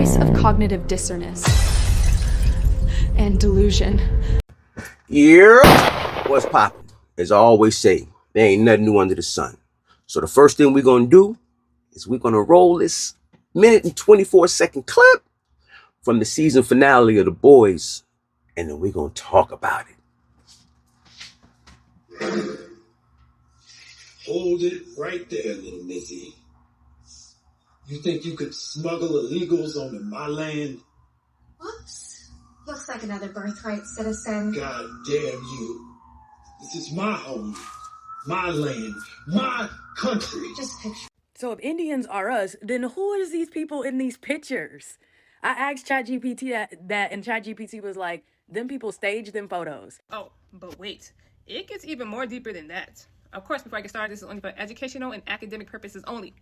price of cognitive dissonance and delusion. Yeah, what's poppin'? As I always say, there ain't nothing new under the sun. So the first thing we're gonna do is we're gonna roll this minute and 24-second clip from the season finale of The Boys, and then we're gonna talk about it. Hold it right there, little Mizzy. You think you could smuggle illegals onto my land? Whoops. Looks like another birthright citizen. God damn you. This is my home, my land, my country. Just picture. So if Indians are us, then who is these people in these pictures? I asked ChatGPT that and ChatGPT was like, them people staged them photos. Oh, but wait. It gets even more deeper than that. Of course, before I get started, this is only for educational and academic purposes only.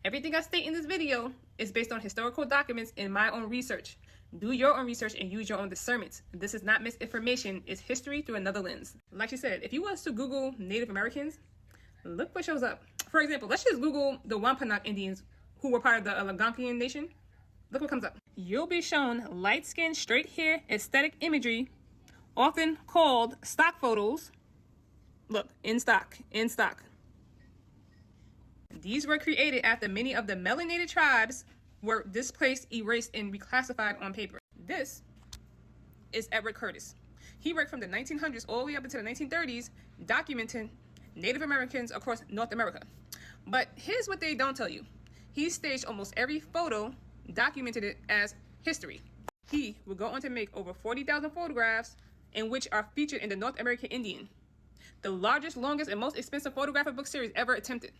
Everything I state in this video is based on historical documents and my own research. Do your own research and use your own discernment. This is not misinformation, it's history through another lens. Like she said, if you was to Google Native Americans, look what shows up. For example, let's just Google the Wampanoag Indians who were part of the Algonquian Nation. Look what comes up. You'll be shown light-skinned, straight hair, aesthetic imagery, often called stock photos. Look, in stock. These were created after many of the melanated tribes were displaced, erased, and reclassified on paper. This is Edward Curtis. He worked from the 1900s all the way up into the 1930s, documenting Native Americans across North America. But here's what they don't tell you. He staged almost every photo, documented it as history. He would go on to make over 40,000 photographs in which are featured in the North American Indian, the largest, longest, and most expensive photographic book series ever attempted.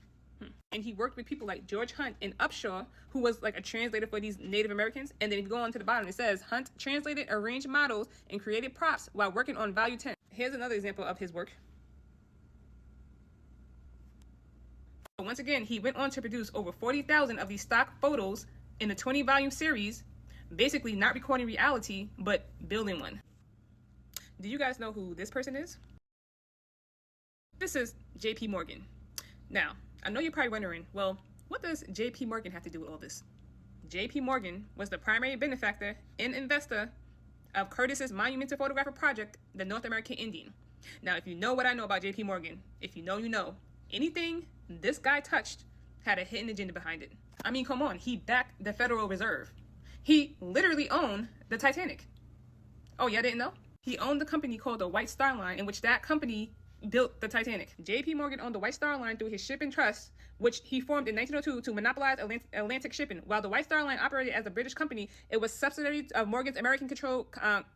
And he worked with people like George Hunt and Upshaw, who was like a translator for these Native Americans. And then if you go on to the bottom, it says Hunt translated, arranged models, and created props while working on Volume 10. Here's another example of his work. Once again, he went on to produce over 40,000 of these stock photos in a 20-volume series, basically not recording reality, but building one. Do you guys know who this person is? This is J.P. Morgan. Now, I know you're probably wondering, well, what does J.P. Morgan have to do with all this? J.P. Morgan was the primary benefactor and investor of Curtis's monumental photographic project, the North American Indian. Now, if you know what I know about J.P. Morgan, if you know, you know. Anything this guy touched had a hidden agenda behind it. I mean, come on, he backed the Federal Reserve. He literally owned the Titanic. Oh, y'all didn't know? He owned the company called the White Star Line, in which that company built the Titanic. J.P. Morgan owned the White Star Line through his shipping trust, which he formed in 1902 to monopolize Atlantic shipping. While the White Star Line operated as a British company, it was subsidiary of Morgan's American-controlled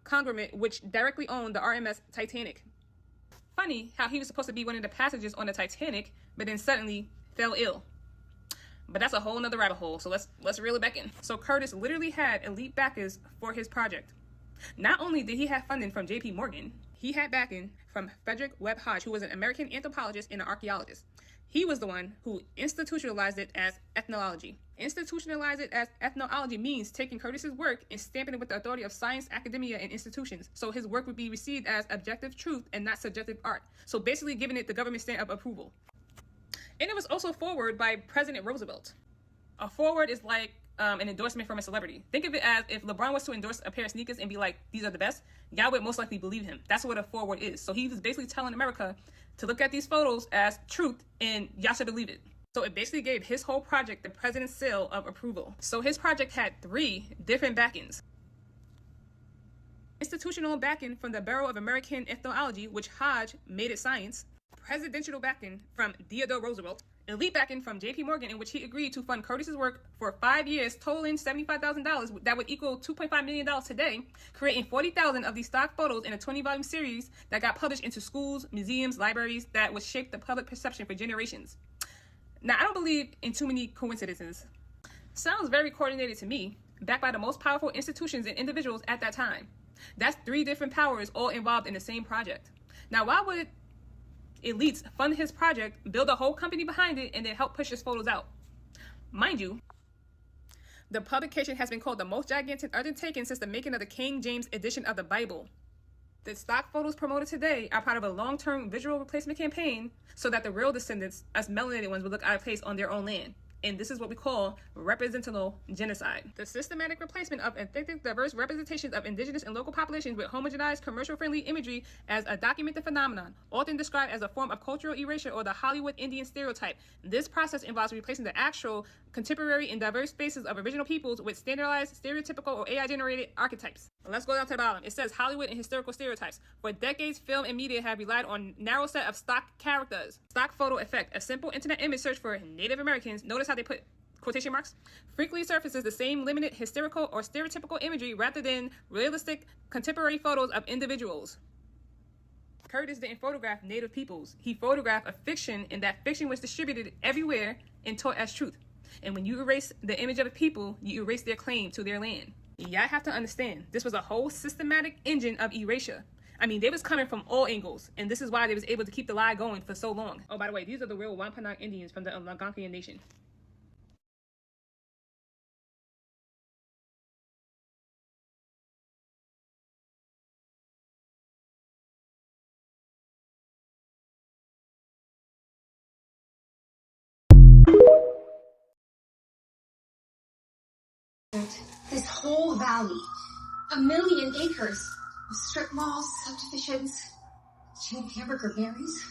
conglomerate, which directly owned the RMS Titanic. Funny how he was supposed to be one of the passengers on the Titanic, but then suddenly fell ill. But that's a whole nother rabbit hole, so let's reel it back in. So Curtis literally had elite backers for his project. Not only did he have funding from J.P. Morgan, he had backing from Frederick Webb Hodge, who was an American anthropologist and an archaeologist. He was the one who institutionalized it as ethnology. Institutionalize it as ethnology means taking Curtis's work and stamping it with the authority of science, academia, and institutions. So his work would be received as objective truth and not subjective art. So basically giving it the government stamp of approval. And it was also forwarded by President Roosevelt. A forward is like an endorsement from a celebrity. Think of it as if LeBron was to endorse a pair of sneakers and be like, these are the best, y'all would most likely believe him. That's what a forward is. So he was basically telling America to look at these photos as truth and y'all should believe it. So it basically gave his whole project the president's seal of approval. So his project had 3 different backings. Institutional backing from the Bureau of American Ethnology, which Hodge made it science. Presidential backing from Theodore Roosevelt. Elite backing from J.P. Morgan, in which he agreed to fund Curtis's work for 5 years, totaling $75,000. That would equal $2.5 million today, creating 40,000 of these stock photos in a 20-volume series that got published into schools, museums, libraries, that would shape the public perception for generations. Now, I don't believe in too many coincidences. Sounds very coordinated to me, backed by the most powerful institutions and individuals at that time. That's 3 different powers all involved in the same project. Now, why would elites fund his project, build a whole company behind it, and then help push his photos out? Mind you, the publication has been called the most gigantic undertaking since the making of the King James edition of the Bible. The stock photos promoted today are part of a long-term visual replacement campaign so that the real descendants, us melanated ones, would look out of place on their own land. And this is what we call representational genocide. The systematic replacement of ethnic diverse representations of indigenous and local populations with homogenized commercial-friendly imagery as a documented phenomenon, often described as a form of cultural erasure or the Hollywood Indian stereotype. This process involves replacing the actual, contemporary, and diverse spaces of original peoples with standardized, stereotypical, or AI-generated archetypes. Let's go down to the bottom. It says Hollywood and historical stereotypes. For decades, film and media have relied on a narrow set of stock characters. Stock photo effect. A simple internet image search for Native Americans. Notice how they put quotation marks? Frequently surfaces the same limited, hysterical, or stereotypical imagery rather than realistic, contemporary photos of individuals. Curtis didn't photograph Native peoples. He photographed a fiction, and that fiction was distributed everywhere and taught as truth. And when you erase the image of a people, you erase their claim to their land. Y'all have to understand, this was a whole systematic engine of erasure. I mean, they was coming from all angles, and this is why they was able to keep the lie going for so long. Oh, by the way, these are the real Wampanoag Indians from the Algonquian Nation. This whole valley, 1 million acres of strip malls, subdivisions, chain hamburger berries.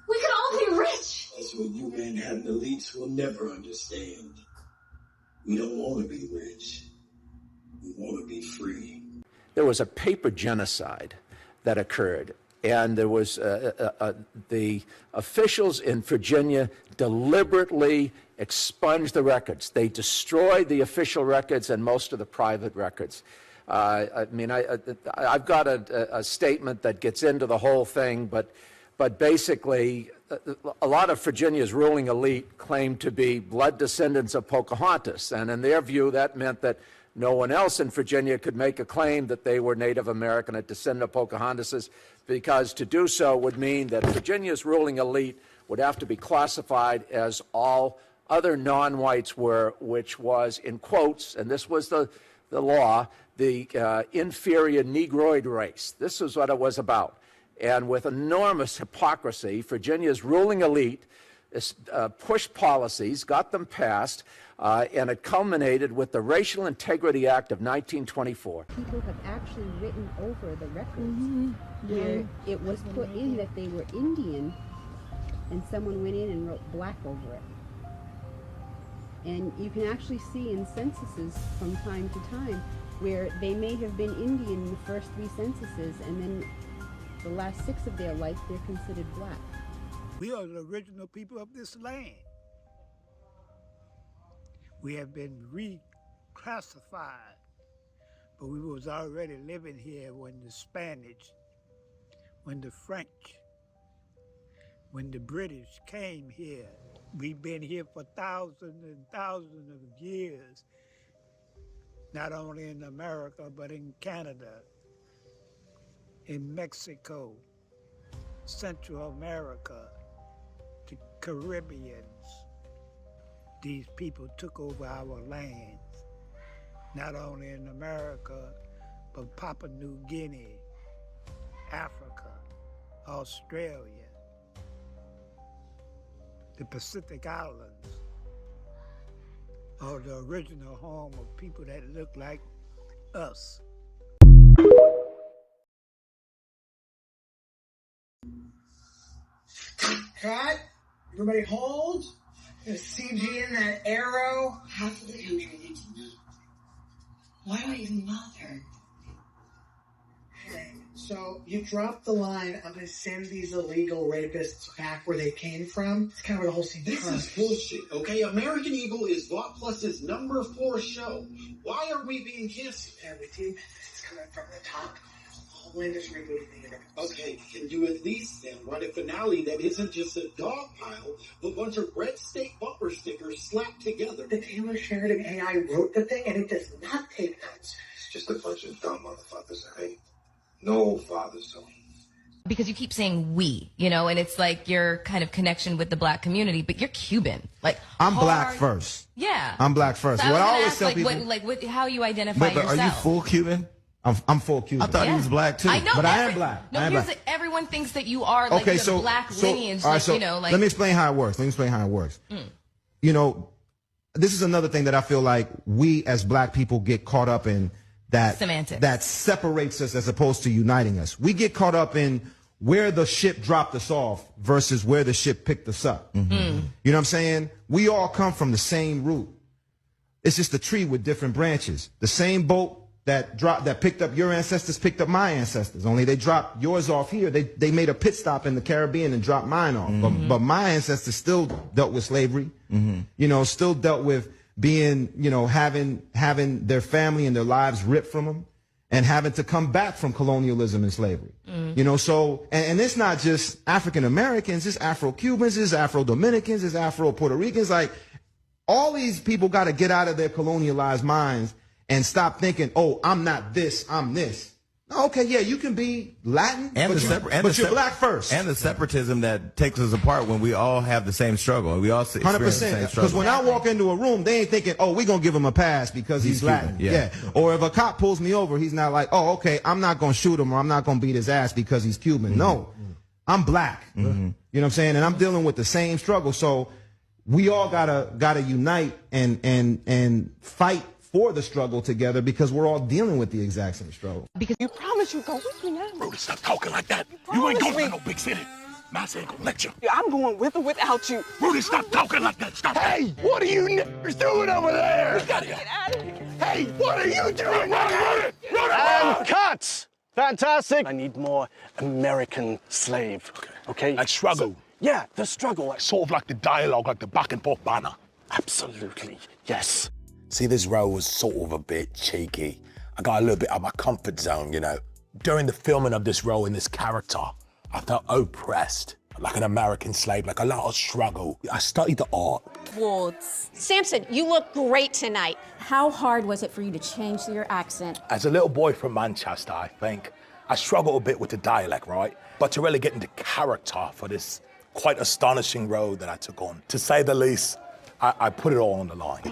We could all be rich. That's what you Manhattan elites will never understand. We don't want to be rich. We want to be free. There was a paper genocide that occurred, and there was the officials in Virginia deliberately expunged the records. They destroyed the official records and most of the private records. I mean, I've got a statement that gets into the whole thing, but basically, a lot of Virginia's ruling elite claimed to be blood descendants of Pocahontas, and in their view, that meant that no one else in Virginia could make a claim that they were Native American, a descendant of Pocahontas, because to do so would mean that Virginia's ruling elite would have to be classified as all other non-whites were, which was, in quotes, and this was the law, the inferior Negroid race. This is what it was about. And with enormous hypocrisy, Virginia's ruling elite pushed policies, got them passed, and it culminated with the Racial Integrity Act of 1924. People have actually written over the records where it was put in that they were Indian, and someone went in and wrote black over it. And you can actually see in censuses from time to time where they may have been Indian in the first 3 censuses, and then the last 6 of their life they're considered black. We are the original people of this land. We have been reclassified, but we was already living here when the Spanish, when the French, when the British came here. We've been here for thousands and thousands of years, not only in America, but in Canada, in Mexico, Central America, the Caribbeans. These people took over our lands, not only in America, but Papua New Guinea, Africa, Australia, the Pacific Islands, are the original home of people that look like us. Cut. Everybody hold. There's CG in that arrow. Half of the country needs to know. Why do I even bother? Okay, so you dropped the line, I'm gonna send these illegal rapists back where they came from. It's kind of where the whole scene This turns. is bullshit, okay? American Eagle is Vought Plus's #4 show. Why are we being canceled? And with you, it's coming from the top. Homeland is rebooting the internet. Okay, can you at least then run a finale that isn't just a dog pile of a bunch of red state bumper stickers slapped together? The Taylor Sheridan AI wrote the thing, and it does not take notes. It's just a bunch of dumb motherfuckers, right? No father son. Because you keep saying we, you know, and it's like your kind of connection with the black community, but you're Cuban. Like I'm black first. Yeah. I'm black first. So what I always ask, tell like, people, how you identify but yourself. are you full Cuban? I'm full Cuban. I thought he was black too. I know, but I am black. No, I am here's black. everyone thinks that you are like Okay, you have so black lineage, all right, like, so you know, like let me explain how it works. You know, this is another thing that I feel like we as black people get caught up in, that Semantics. that separates us as opposed to uniting us. We get caught up in where the ship dropped us off versus where the ship picked us up. You know what I'm saying? We all come from the same root. It's just a tree with different branches. The same boat that picked up your ancestors picked up my ancestors. Only they dropped yours off here. They made a pit stop in the Caribbean and dropped mine off. But my ancestors still dealt with slavery. You know, still dealt with being, you know, having their family and their lives ripped from them, and having to come back from colonialism and slavery. You know, so, and it's not just African Americans, it's Afro-Cubans, it's Afro-Dominicans, it's Afro-Puerto Ricans. Like, all these people got to get out of their colonialized minds and stop thinking, oh, I'm not this, I'm this. Okay, yeah, you can be Latin, but you're black first. And the separatism that takes us apart when we all have the same struggle. We all experience the same 100%. struggle. Because when I walk into a room, they ain't thinking, oh, we're going to give him a pass because he's Latin. Yeah. Or if a cop pulls me over, he's not like, oh, okay, I'm not going to shoot him or I'm not going to beat his ass because he's Cuban. No, I'm black. You know what I'm saying? And I'm dealing with the same struggle. So we all gotta unite and fight for the struggle together, because we're all dealing with the exact same struggle. Because you promise you go with me now. Rudy, stop talking like that. You ain't going to no big city. Mass ain't gonna let you. Yeah, I'm going with or without you. Rudy, stop talking like that. Stop. Hey, what are you niggers doing over there? Get out of here. Hey, what are you doing? Rudy! And cut! Fantastic. I need more American slave. Okay? Like struggle. So, yeah, the struggle. Sort of like the dialogue, like the back and forth banner. Absolutely. Yes. See, this role was sort of a bit cheeky. I got a little bit out of my comfort zone, you know. During the filming of this role in this character, I felt oppressed, like an American slave, like a lot of struggle. I studied the art. Awards. Samson, you look great tonight. How hard was it for you to change your accent? As a little boy from Manchester, I think, I struggled a bit with the dialect, right? But to really get into character for this quite astonishing role that I took on, to say the least, I put it all on the line.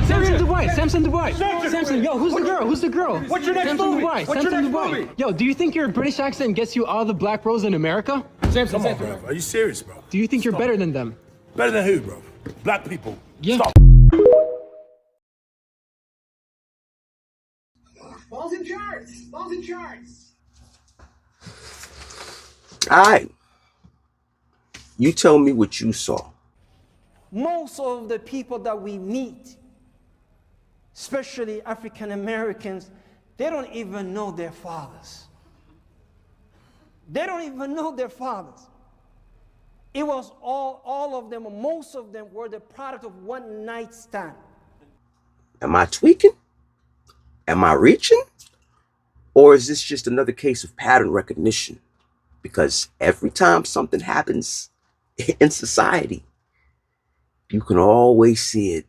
Samson Dubois, Samson Dubois. Samson, yo, who's the girl? Who's the girl? What's your next Samson movie? Dubois, What's your Samson next Dubois. movie? Yo, do you think your British accent gets you all the black roles in America? Samson, come on, bro. Are you serious, bro? Do you think you're better than them? Better than who, bro? Black people. Yeah. Stop. Balls and charts. Balls and charts. All right. You tell me what you saw. Most of the people that we meet, especially African Americans, they don't even know their fathers. They don't even know their fathers. It was all of them, most of them were the product of one night stand. Am I tweaking? Am I reaching? Or is this just another case of pattern recognition? Because every time something happens in society, you can always see it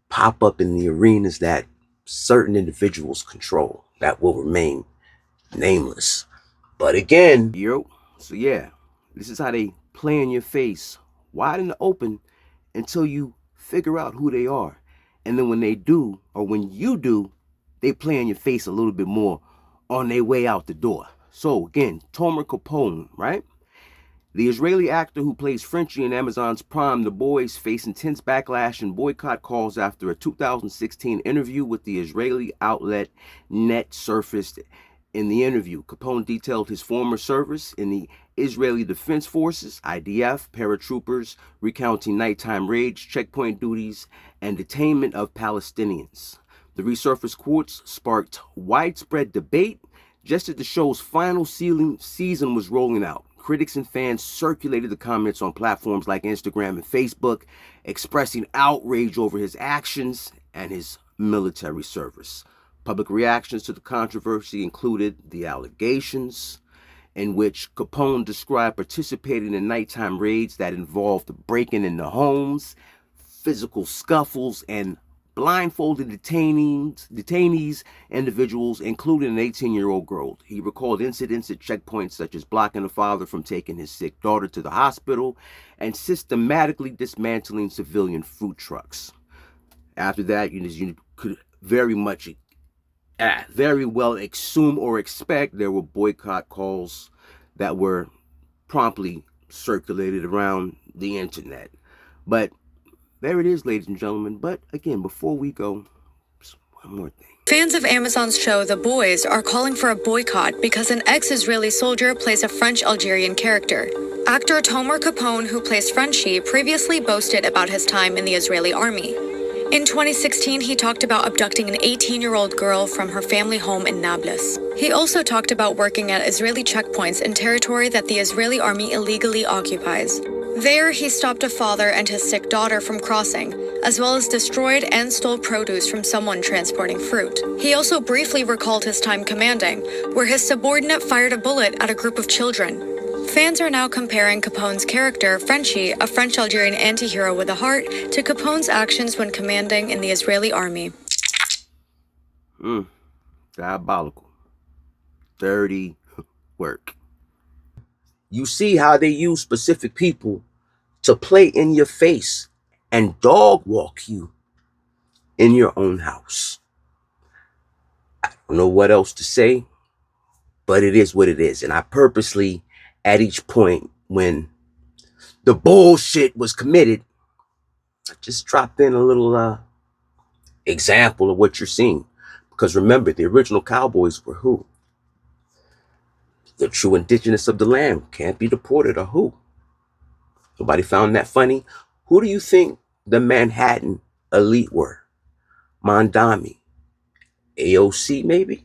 pop up in the arenas that certain individuals control that will remain nameless. But again, so yeah, this is how they play in your face wide in the open until you figure out who they are. And then when they do, or when you do, they play in your face a little bit more on their way out the door. So again, Tomer Capone, right? The Israeli actor who plays Frenchie in Amazon's Prime The Boys faced intense backlash and boycott calls after a 2016 interview with the Israeli outlet Net surfaced. In the interview, Capone detailed his former service in the Israeli Defense Forces, IDF, paratroopers, recounting nighttime raids, checkpoint duties, and detainment of Palestinians. The resurfaced quotes sparked widespread debate just as the show's final season was rolling out. Critics and fans circulated the comments on platforms like Instagram and Facebook, expressing outrage over his actions and his military service. Public reactions to the controversy included the allegations, in which Capone described participating in nighttime raids that involved breaking into homes, physical scuffles, and blindfolded detainees, individuals, including an 18-year-old girl. He recalled incidents at checkpoints such as blocking a father from taking his sick daughter to the hospital and systematically dismantling civilian food trucks. After that, you could very well assume or expect there were boycott calls that were promptly circulated around the internet. But There it is, ladies and gentlemen. But again, before we go, just one more thing. Fans of Amazon's show The Boys are calling for a boycott because an ex-Israeli soldier plays a French-Algerian character. Actor Tomer Capone, who plays Frenchie, previously boasted about his time in the Israeli army. In 2016, he talked about abducting an 18-year-old girl from her family home in Nablus. He also talked about working at Israeli checkpoints in territory that the Israeli army illegally occupies. There, he stopped a father and his sick daughter from crossing, as well as destroyed and stole produce from someone transporting fruit. He also briefly recalled his time commanding, where his subordinate fired a bullet at a group of children. Fans are now comparing Capone's character, Frenchie, a French-Algerian anti-hero with a heart, to Capone's actions when commanding in the Israeli army. Diabolical. Dirty work. You see how they use specific people to play in your face and dog walk you in your own house. I don't know what else to say, but it is what it is. And I purposely, at each point when the bullshit was committed, I just dropped in a little example of what you're seeing. Because remember, the original cowboys were who? The true indigenous of the land. Can't be deported, or who? Nobody found that funny? Who do you think the Manhattan elite were? Mondami, AOC maybe?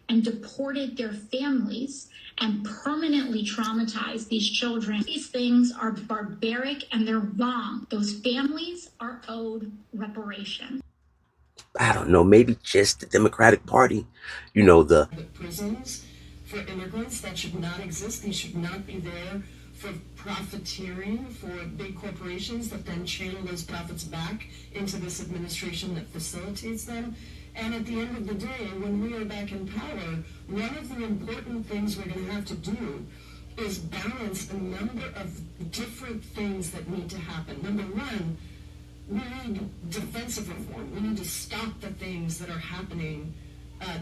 And deported their families and permanently traumatized these children. These things are barbaric and they're wrong. Those families are owed reparation. I don't know, maybe just the Democratic Party. You know, the prisons for immigrants that should not exist. They should not be there for profiteering for big corporations that then channel those profits back into this administration that facilitates them. And at the end of the day, when we are back in power, one of the important things we're going to have to do is balance a number of different things that need to happen. Number one, we need defensive reform. We need to stop the things that are happening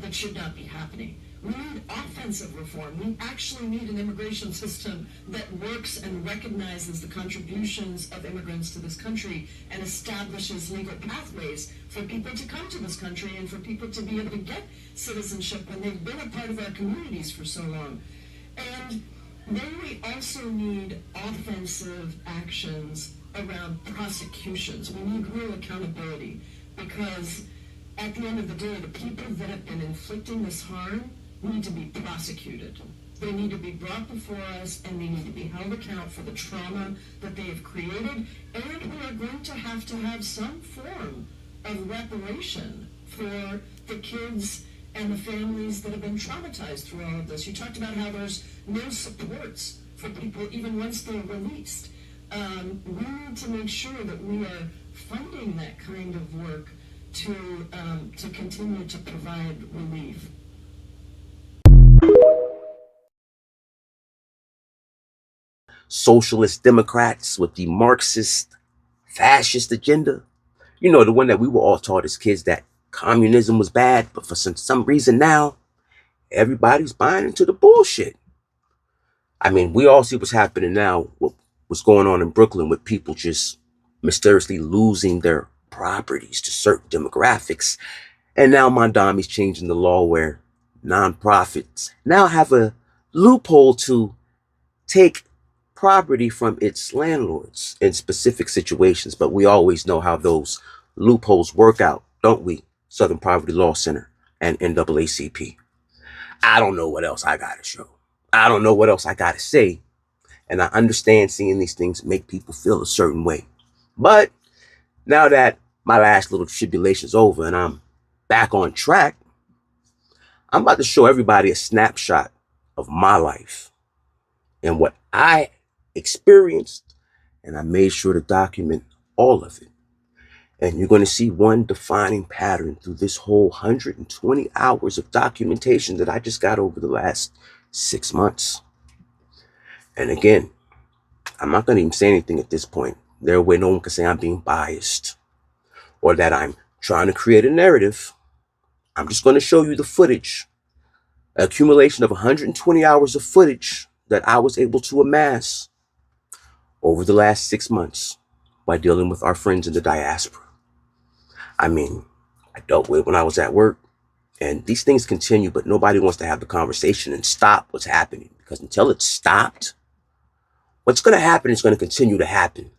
that should not be happening. We need offensive reform. We actually need an immigration system that works and recognizes the contributions of immigrants to this country and establishes legal pathways for people to come to this country and for people to be able to get citizenship when they've been a part of our communities for so long. And then we also need offensive actions around prosecutions. We need real accountability because at the end of the day, the people that have been inflicting this harm need to be prosecuted. They need to be brought before us and they need to be held account for the trauma that they have created. And we are going to have some form of reparation for the kids and the families that have been traumatized through all of this. You talked about how there's no supports for people even once they're released. We need to make sure that we are funding that kind of work to continue to provide relief. Socialist Democrats with the Marxist, fascist agenda. You know, the one that we were all taught as kids that communism was bad, but for some reason now, everybody's buying into the bullshit. I mean, we all see what's happening now, what's going on in Brooklyn with people just mysteriously losing their properties to certain demographics. And now Mondami's changing the law where nonprofits now have a loophole to take property from its landlords in specific situations. But we always know how those loopholes work out, don't we? Southern Poverty Law Center and NAACP. I don't know what else I gotta show. I don't know what else I gotta say. And I understand seeing these things make people feel a certain way. But now that my last little tribulation's over and I'm back on track, I'm about to show everybody a snapshot of my life and what I experienced, and I made sure to document all of it. And you're going to see one defining pattern through this whole 120 hours of documentation that I just got over the last 6 months. And again, I'm not going to even say anything at this point. There way no one can say I'm being biased or that I'm trying to create a narrative. I'm just going to show you the footage, accumulation of 120 hours of footage that I was able to amass over the last 6 months. while dealing with our friends in the diaspora. I mean, I dealt with it when I was at work, and these things continue, but nobody wants to have the conversation and stop what's happening, because until it's stopped, what's going to happen is going to continue to happen.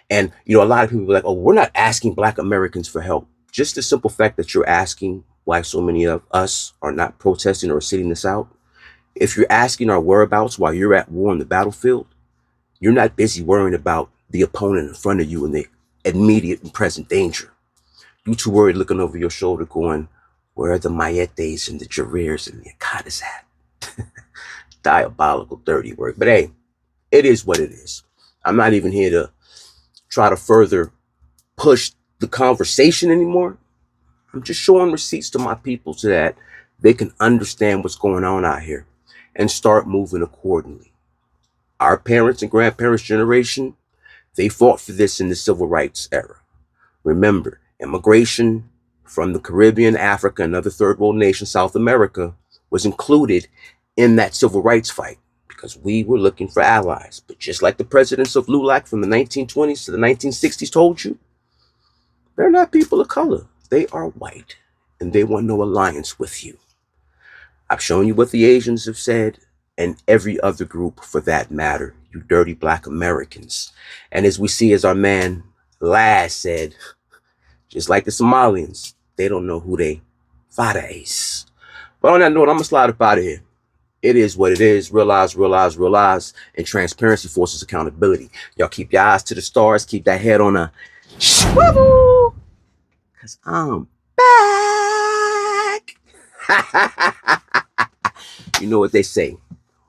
And, you know, a lot of people are like, oh, we're not asking Black Americans for help. Just the simple fact that you're asking why so many of us are not protesting or sitting this out. If you're asking our whereabouts while you're at war on the battlefield, you're not busy worrying about the opponent in front of you and the immediate and present danger. You're too worried looking over your shoulder going, where are the Mayetes and the Jareers and the Akadas at? Diabolical, dirty work. But hey, it is what it is. I'm not even here to try to further push the conversation anymore. I'm just showing receipts to my people so that they can understand what's going on out here and start moving accordingly. Our parents and grandparents' generation, they fought for this in the civil rights era. Remember, immigration from the Caribbean, Africa, and other third world nations, South America, was included in that civil rights fight because we were looking for allies. But just like the presidents of LULAC from the 1920s to the 1960s told you, they're not people of color. They are white, and they want no alliance with you. I've shown you what the Asians have said, and every other group for that matter, you dirty Black Americans. And as we see, as our man LAZ said, just like the Somalians, they don't know who they father is. But on that note, I'm going to slide up out of here. It is what it is. Realize, realize, realize. And transparency forces accountability. Y'all keep your eyes to the stars. Keep that head on a swivel. Because I'm back. You know what they say.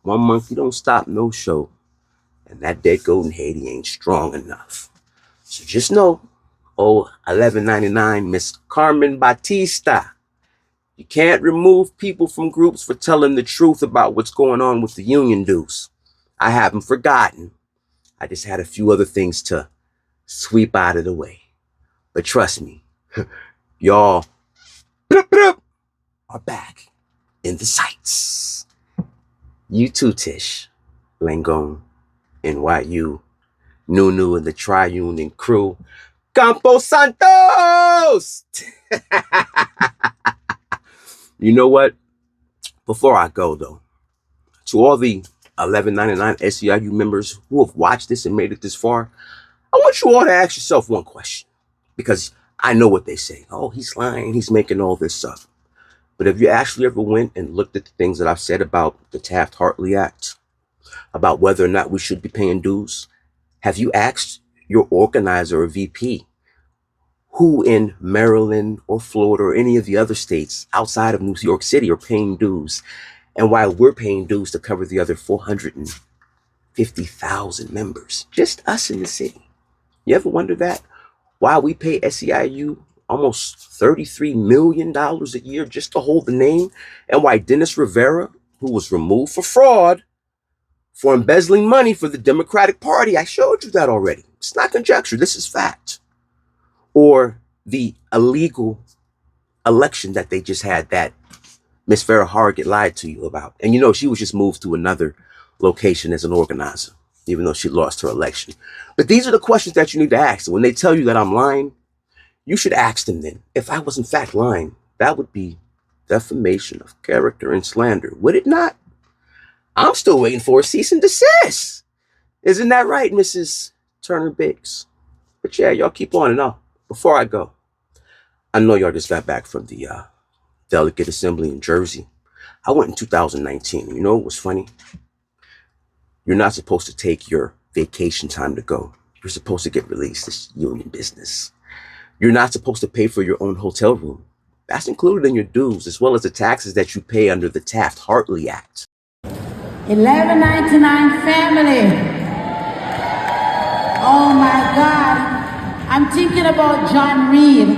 One monkey don't stop no show. And that dead goat in Haiti ain't strong enough. So just know, 1199 Miss Carmen Batista. You can't remove people from groups for telling the truth about what's going on with the union dues. I haven't forgotten. I just had a few other things to sweep out of the way. But trust me, y'all are back in the sights. You too, Tish, Langone, NYU, Nunu, and the Triune and crew. Campo Santos! You know what? Before I go, though, to all the 1199 SEIU members who have watched this and made it this far, I want you all to ask yourself one question. Because I know what they say. Oh, he's lying. He's making all this up. But have you actually ever went and looked at the things that I've said about the Taft-Hartley Act? About whether or not we should be paying dues? Have you asked your organizer or VP who in Maryland or Florida or any of the other states outside of New York City are paying dues, and while we're paying dues to cover the other 450,000 members, just us in the city? You ever wonder that? Why we pay SEIU almost $33 million a year just to hold the name, and why Dennis Rivera, who was removed for fraud, for embezzling money for the Democratic Party, I showed you that already. It's not conjecture, this is fact. Or the illegal election that they just had that Miss Farrah Hargett lied to you about. And you know, she was just moved to another location as an organizer, even though she lost her election. But these are the questions that you need to ask. And when they tell you that I'm lying, you should ask them then. If I was in fact lying, that would be defamation of character and slander, would it not? I'm still waiting for a cease and desist. Isn't that right, Mrs. Turner Biggs? But yeah, y'all keep on and on. Before I go, I know y'all just got back from the Delegate Assembly in Jersey. I went in 2019. You know what was funny? You're not supposed to take your vacation time to go. You're supposed to get released. It's union business. You're not supposed to pay for your own hotel room. That's included in your dues, as well as the taxes that you pay under the Taft-Hartley Act. 1199 family. Oh my God. I'm thinking about John Reed.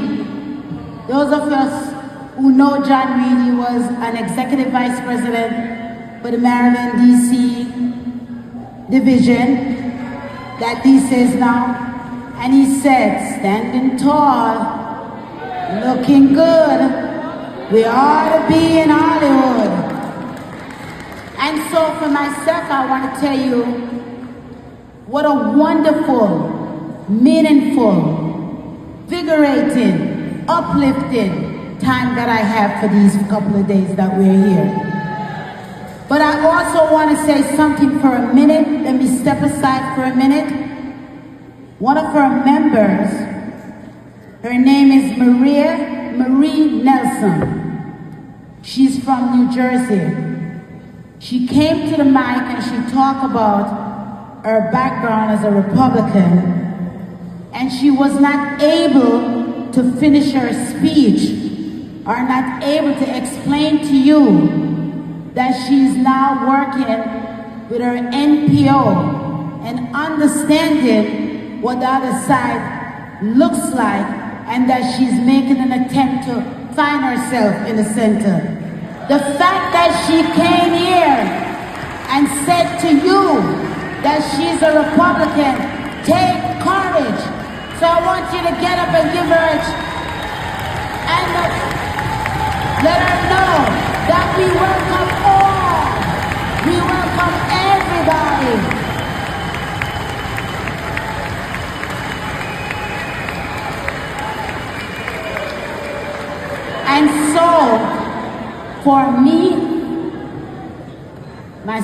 Those of us who know John Reed, he was an executive vice president for the Maryland, D.C. division that DC is now. And he said, standing tall, looking good, we ought to be in Hollywood. And so for myself, I want to tell you what a wonderful meaningful, vigorating, uplifting time that I have for these couple of days that we're here. But I also want to say something for a minute. Let me step aside for a minute. One of our members, her name is Marie Nelson. She's from New Jersey. She came to the mic and she talked about her background as a Republican, and she was not able to finish her speech or not able to explain to you that she's now working with her NPO and understanding what the other side looks like, and that she's making an attempt to find herself in the center. The fact that she came here and said to you that she's a Republican, take courage. So I want you to get up and give her and let her know that we welcome all. We welcome everybody. And so, for me, my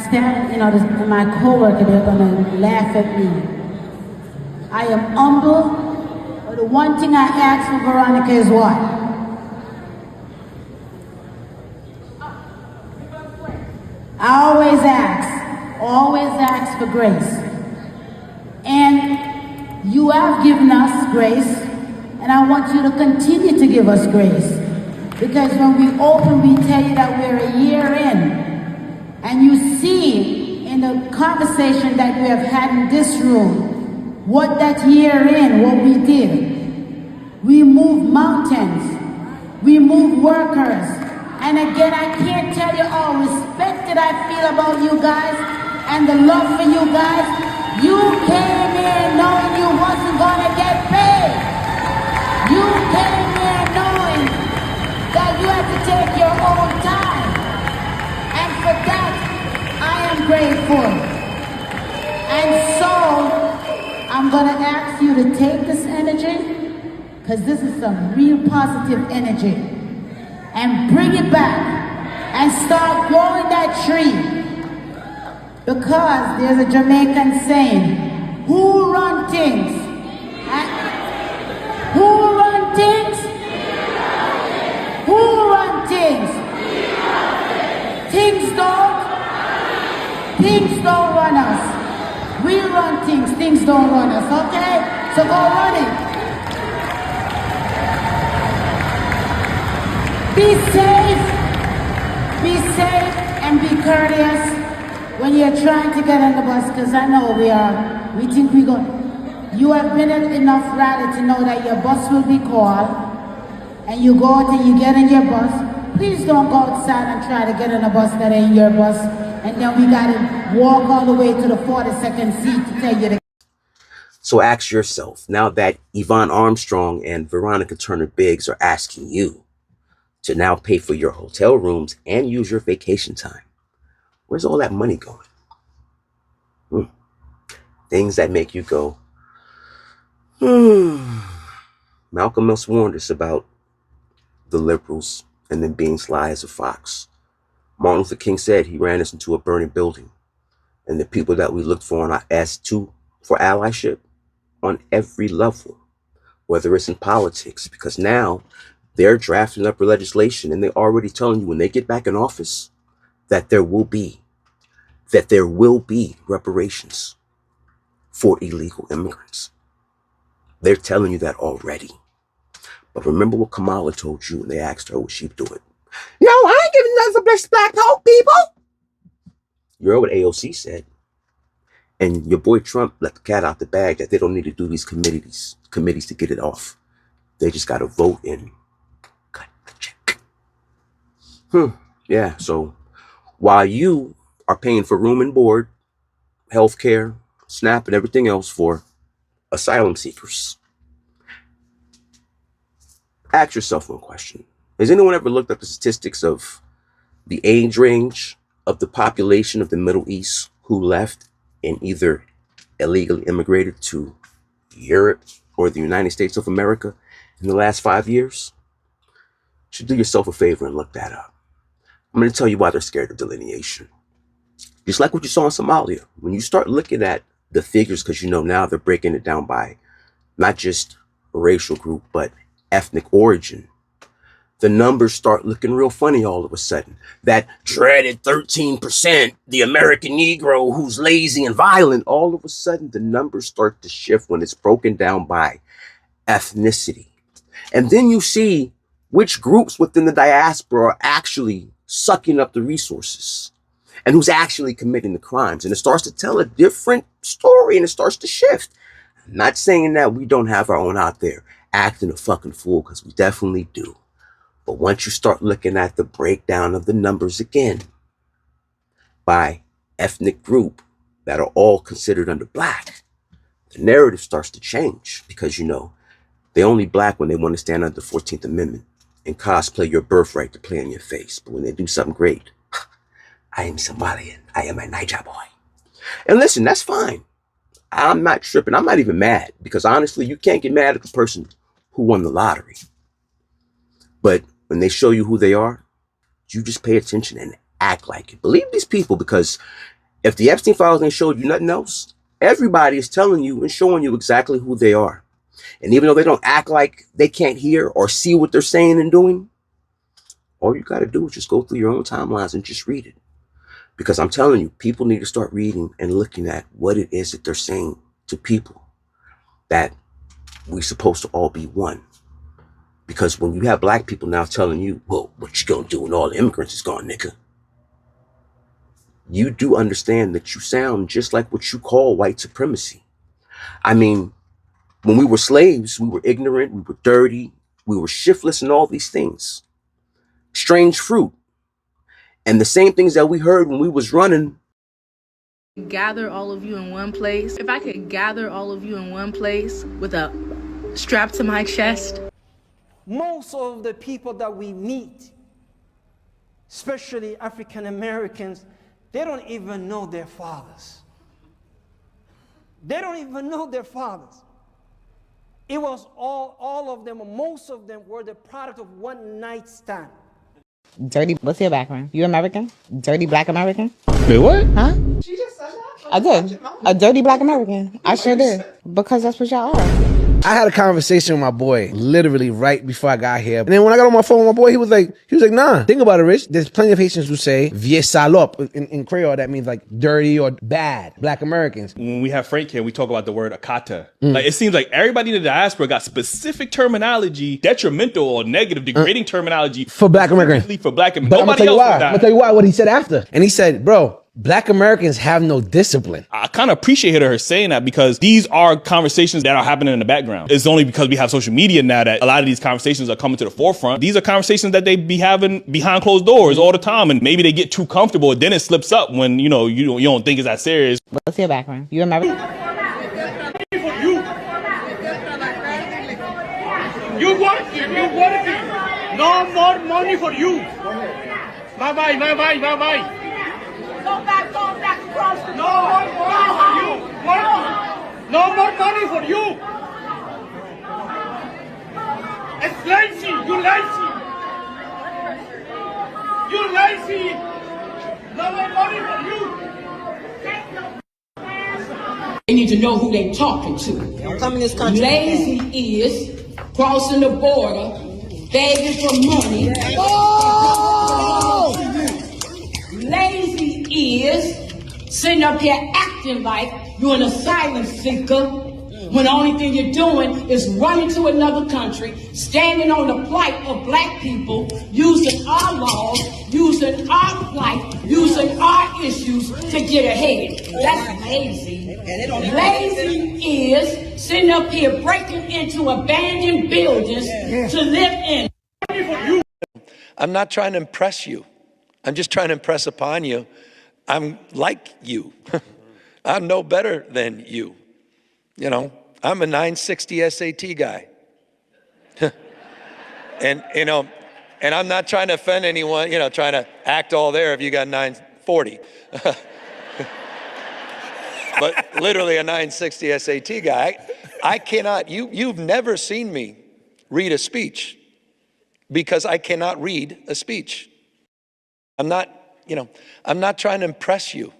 co-worker, they're gonna laugh at me. I am humble, but the one thing I ask for Veronica is what? I always ask for grace. And you have given us grace, and I want you to continue to give us grace. Because when we open, we tell you that we're a year in. And you see in the conversation that we have had in this room, what that year in, what we did. We moved mountains. We moved workers. And again, I can't tell you all respect that I feel about you guys and the love for you guys. You came here knowing you wasn't gonna get paid. You came here knowing that you have to take your own time. And for that, I am grateful. And so, I'm gonna ask you to take this energy, because this is some real positive energy, and bring it back and start growing that tree. Because there's a Jamaican saying, who run things? Who run things? Who run things? Things don't run us. We run things don't run us, okay? So go run it. Be safe and be courteous when you're trying to get on the bus, because I know we think we go. You have been in enough rally to know that your bus will be called, and you go out and you get in your bus. Please don't go outside and try to get on a bus that ain't your bus, and then we gotta walk all the way to the 42nd seat to tell you to. So ask yourself, now that Yvonne Armstrong and Veronica Turner Biggs are asking you to now pay for your hotel rooms and use your vacation time, where's all that money going? Things that make you go, Malcolm X warned us about the liberals and them being sly as a fox. Martin Luther King said he ran us into a burning building, and the people that we looked for and asked to for allyship on every level, whether it's in politics, because now they're drafting up legislation and they're already telling you when they get back in office that there will be reparations for illegal immigrants. They're telling you that already. But remember what Kamala told you when they asked her would she do it? No, I ain't giving nothing for black people. You heard what AOC said. And your boy Trump let the cat out the bag that they don't need to do these committees to get it off. They just got to vote and cut the check. Yeah, so while you are paying for room and board, healthcare, SNAP, and everything else for asylum seekers, ask yourself one question. Has anyone ever looked up the statistics of the age range of the population of the Middle East who left and either illegally immigrated to Europe, or the United States of America in the last 5 years, you should do yourself a favor and look that up. I'm going to tell you why they're scared of delineation. Just like what you saw in Somalia. When you start looking at the figures, because you know now they're breaking it down by not just a racial group, but ethnic origin, the numbers start looking real funny all of a sudden. That dreaded 13%, the American Negro who's lazy and violent, all of a sudden the numbers start to shift when it's broken down by ethnicity. And then you see which groups within the diaspora are actually sucking up the resources and who's actually committing the crimes. And it starts to tell a different story and it starts to shift. I'm not saying that we don't have our own out there acting a fucking fool, because we definitely do. But once you start looking at the breakdown of the numbers again by ethnic group that are all considered under black, the narrative starts to change, because you know, they only black when they want to stand under the 14th Amendment and cosplay your birthright to play in your face. But when they do something great, I am Somalian, I am a Niger boy. And listen, that's fine. I'm not tripping. I'm not even mad, because honestly, you can't get mad at the person who won the lottery. But when they show you who they are, you just pay attention and act like it. Believe these people, because if the Epstein files ain't showed you nothing else, everybody is telling you and showing you exactly who they are. And even though they don't act like they can't hear or see what they're saying and doing, all you got to do is just go through your own timelines and just read it. Because I'm telling you, people need to start reading and looking at what it is that they're saying to people, that we're supposed to all be one. Because when you have black people now telling you, well, what you gonna do when all the immigrants is gone, nigga? You do understand that you sound just like what you call white supremacy. I mean, when we were slaves, we were ignorant, we were dirty, we were shiftless and all these things. Strange fruit. And the same things that we heard when we was running. Gather all of you in one place. If I could gather all of you in one place with a strap to my chest. Most of the people that we meet, especially African Americans, they don't even know their fathers. They don't even know their fathers. It was all of them, or most of them, were the product of one night stand. Dirty, what's your background? You American? Dirty black American? Wait, what? Huh? I did. A dirty black American. I sure did. Because that's what y'all are. I had a conversation with my boy literally right before I got here. And then when I got on my phone with my boy, he was like, nah, think about it, Rich. There's plenty of Haitians who say, vieux salope. In Creole, that means like dirty or bad, black Americans. When we have Frank here, we talk about the word akata. Like, it seems like everybody in the diaspora got specific terminology, detrimental or negative, degrading terminology. For black Americans. For black Americans. But I'm Nobody else was that. I'm gonna tell you why, what he said after. And he said, bro, black Americans have no discipline. I kind of appreciate her saying that, because these are conversations that are happening in the background. It's only because we have social media now that a lot of these conversations are coming to the forefront. These are conversations that they be having behind closed doors all the time, and maybe they get too comfortable, and then it slips up when you don't think it's that serious. What's your background? You American? You working. No more money for you. Bye-bye. Go back across the No more money for you. No more money for you. It's lazy. You lazy. No more money for you. They need to know who they talking to. Don't come in this country. Lazy is crossing the border, begging for money. Oh! Lazy is sitting up here acting like you're an asylum seeker when the only thing you're doing is running to another country, standing on the plight of black people, using our laws, using our plight, using our issues to get ahead. That's lazy. Lazy is sitting up here breaking into abandoned buildings to live in. I'm not trying to impress you. I'm just trying to impress upon you. I'm like you. I'm no better than you. You know, I'm a 960 SAT guy. And I'm not trying to offend anyone, trying to act all there if you got 940. but literally a 960 SAT guy. I cannot, you've never seen me read a speech because I cannot read a speech. I'm not trying to impress you.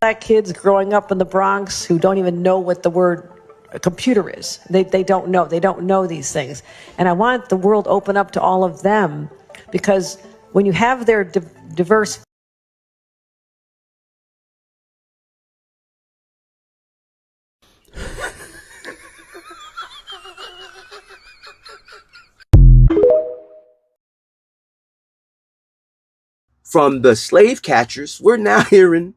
Black kids growing up in the Bronx who don't even know what the word a computer is. They don't know. They don't know these things. And I want the world open up to all of them, because when you have their diverse From the slave catchers, we're now hearing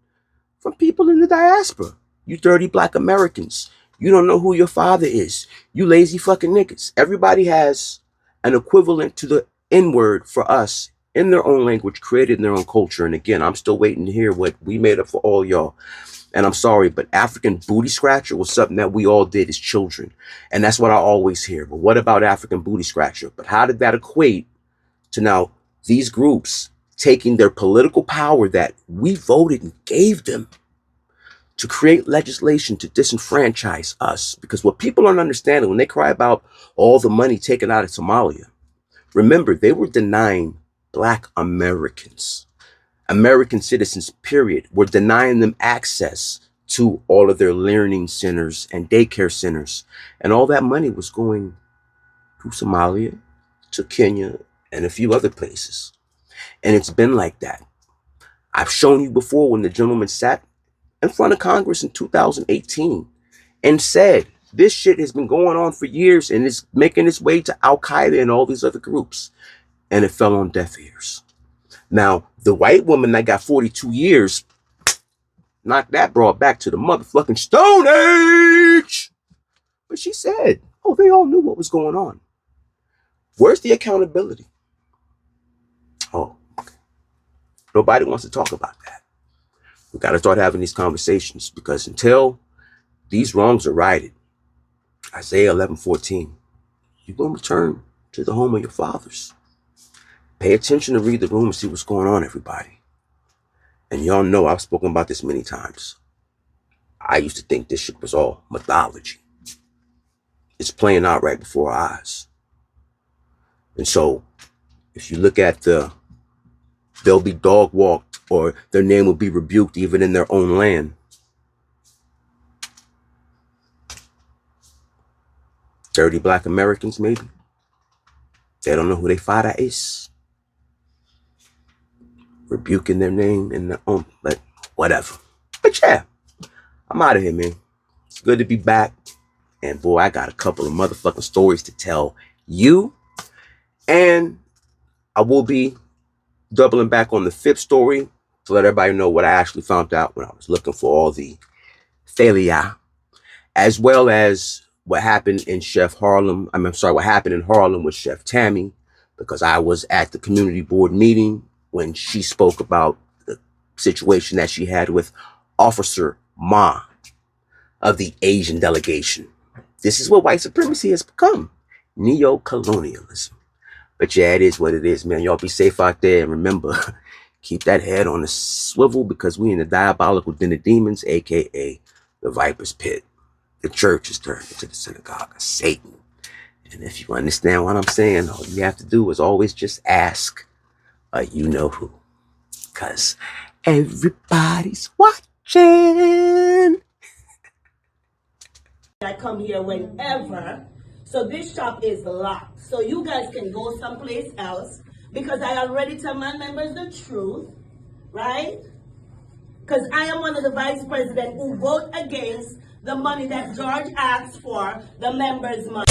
from people in the diaspora. You dirty black Americans. You don't know who your father is. You lazy fucking niggas. Everybody has an equivalent to the N-word for us in their own language, created in their own culture. And again, I'm still waiting to hear what we made up for all y'all. And I'm sorry, but African booty scratcher was something that we all did as children. And that's what I always hear. But what about African booty scratcher? But how did that equate to now these groups taking their political power that we voted and gave them to create legislation to disenfranchise us? Because what people aren't understanding when they cry about all the money taken out of Somalia, remember, they were denying black Americans, American citizens, period, were denying them access to all of their learning centers and daycare centers. And all that money was going to Somalia, to Kenya, and a few other places. And it's been like that. I've shown you before when the gentleman sat in front of Congress in 2018 and said, this shit has been going on for years and it's making its way to Al-Qaeda and all these other groups. And it fell on deaf ears. Now, the white woman that got 42 years knocked that broad back to the motherfucking Stone Age. But she said, oh, they all knew what was going on. Where's the accountability? Oh, okay. Nobody wants to talk about that. We got to start having these conversations, because until these wrongs are righted, Isaiah 11:14, you're going to return to the home of your fathers. Pay attention to read the room and see what's going on, everybody. And y'all know I've spoken about this many times. I used to think this shit was all mythology. It's playing out right before our eyes. And so if you look at they'll be dog walked, or their name will be rebuked even in their own land. Dirty black Americans, maybe. They don't know who their father is. Rebuking their name in their own, but whatever. But yeah, I'm out of here, man. It's good to be back. And boy, I got a couple of motherfucking stories to tell you. And I will be doubling back on the fifth story to let everybody know what I actually found out when I was looking for all the failure, as well as what happened in what happened in Harlem with Chef Tammy, because I was at the community board meeting when she spoke about the situation that she had with Officer Ma of the Asian delegation. This is what white supremacy has become, neo-colonialism. But yeah, it is what it is, man. Y'all be safe out there, and remember, keep that head on the swivel, because we in the diabolical den of demons, aka the viper's pit. The church is turned into the synagogue of Satan. And if you understand what I'm saying, all you have to do is always just ask, you know who. Because everybody's watching. I come here whenever, so this shop is locked. So you guys can go someplace else, because I already tell my members the truth, right? Because I am one of the vice president who vote against the money that George asked for, the members' money.